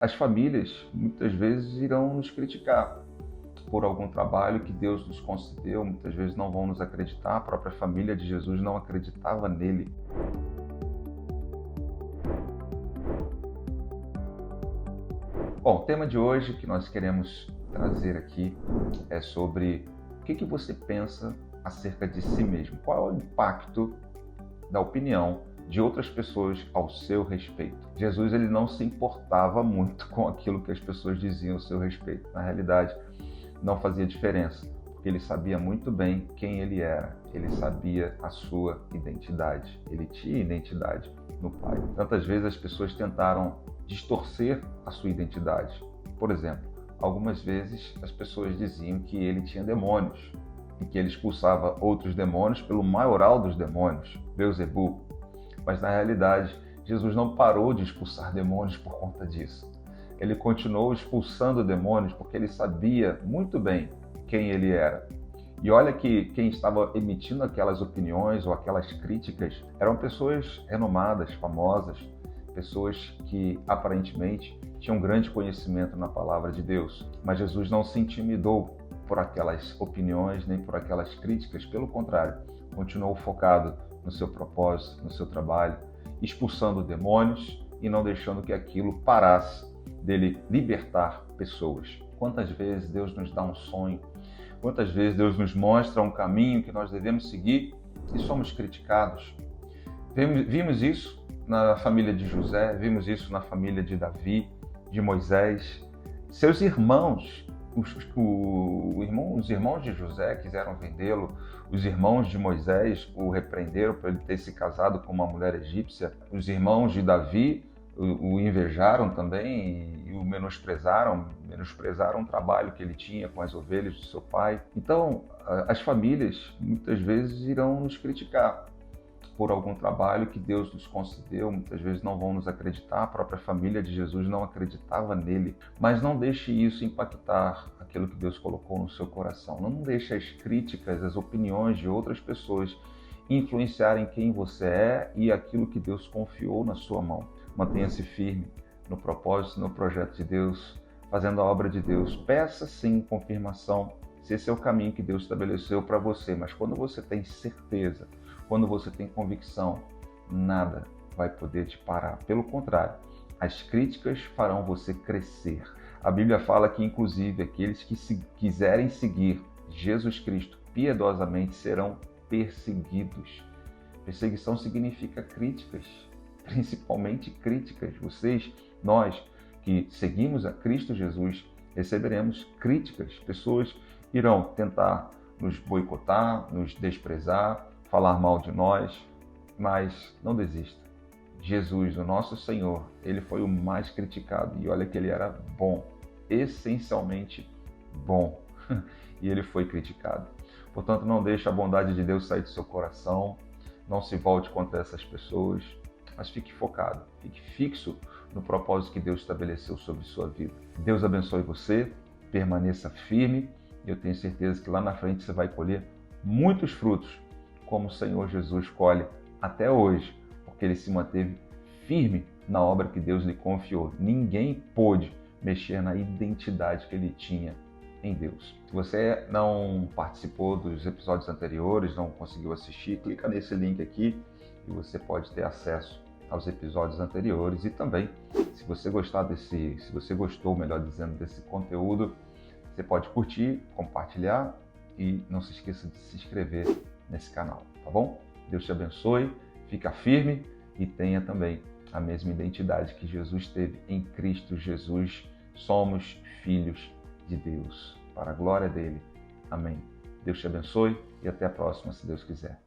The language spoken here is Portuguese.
As famílias muitas vezes irão nos criticar por algum trabalho que Deus nos concedeu, muitas vezes não vão nos acreditar, a própria família de Jesus não acreditava nele. Bom, o tema de hoje que nós queremos trazer aqui é sobre o que você pensa acerca de si mesmo. Qual é o impacto da opinião de outras pessoas ao seu respeito? Jesus ele não se importava muito com aquilo que as pessoas diziam ao seu respeito. Na realidade, não fazia diferença, porque ele sabia muito bem quem ele era. Ele sabia a sua identidade. Ele tinha identidade no Pai. Tantas vezes as pessoas tentaram distorcer a sua identidade. Por exemplo, algumas vezes as pessoas diziam que ele tinha demônios e que ele expulsava outros demônios pelo maioral dos demônios, Beelzebul. Mas na realidade, Jesus não parou de expulsar demônios por conta disso. Ele continuou expulsando demônios porque ele sabia muito bem quem ele era. E olha que quem estava emitindo aquelas opiniões ou aquelas críticas eram pessoas renomadas, famosas, pessoas que aparentemente tinham grande conhecimento na palavra de Deus. Mas Jesus não se intimidou por aquelas opiniões nem por aquelas críticas, pelo contrário, continuou focado no seu propósito, no seu trabalho, expulsando demônios e não deixando que aquilo parasse dele libertar pessoas. Quantas vezes Deus nos dá um sonho, quantas vezes Deus nos mostra um caminho que nós devemos seguir e somos criticados. Vimos isso na família de José, vimos isso na família de Davi, de Moisés. Seus irmãos, os irmãos de José quiseram vendê-lo, os irmãos de Moisés o repreenderam por ele ter se casado com uma mulher egípcia, os irmãos de Davi o invejaram também e o menosprezaram o trabalho que ele tinha com as ovelhas de seu pai. Então, as famílias muitas vezes irão nos criticar por algum trabalho que Deus nos concedeu, muitas vezes não vão nos acreditar, a própria família de Jesus não acreditava nele, mas não deixe isso impactar aquilo que Deus colocou no seu coração. Não deixe as críticas, as opiniões de outras pessoas influenciarem quem você é e aquilo que Deus confiou na sua mão. Mantenha-se firme no propósito, no projeto de Deus, fazendo a obra de Deus. Peça sim confirmação se esse é o caminho que Deus estabeleceu para você, mas quando você tem certeza, quando você tem convicção, nada vai poder te parar. Pelo contrário, as críticas farão você crescer. A Bíblia fala que, inclusive, aqueles que quiserem seguir Jesus Cristo piedosamente serão perseguidos. Perseguição significa críticas, principalmente críticas. Nós que seguimos a Cristo Jesus, receberemos críticas. Pessoas irão tentar nos boicotar, nos desprezar, falar mal de nós, mas não desista. Jesus, o nosso Senhor, ele foi o mais criticado e olha que ele era bom, essencialmente bom, e ele foi criticado. Portanto, não deixe a bondade de Deus sair do seu coração, não se volte contra essas pessoas, mas fique focado, fique fixo no propósito que Deus estabeleceu sobre sua vida. Deus abençoe você, permaneça firme e eu tenho certeza que lá na frente você vai colher muitos frutos, como o Senhor Jesus colhe até hoje, porque ele se manteve firme na obra que Deus lhe confiou. Ninguém pôde mexer na identidade que ele tinha em Deus. Se você não participou dos episódios anteriores, não conseguiu assistir, clica nesse link aqui e você pode ter acesso aos episódios anteriores e também, se você gostou, melhor dizendo, desse conteúdo, você pode curtir, compartilhar e não se esqueça de se inscrever nesse canal, tá bom? Deus te abençoe, fica firme e tenha também a mesma identidade que Jesus teve em Cristo Jesus. Somos filhos de Deus, para a glória dele. Amém. Deus te abençoe e até a próxima, se Deus quiser.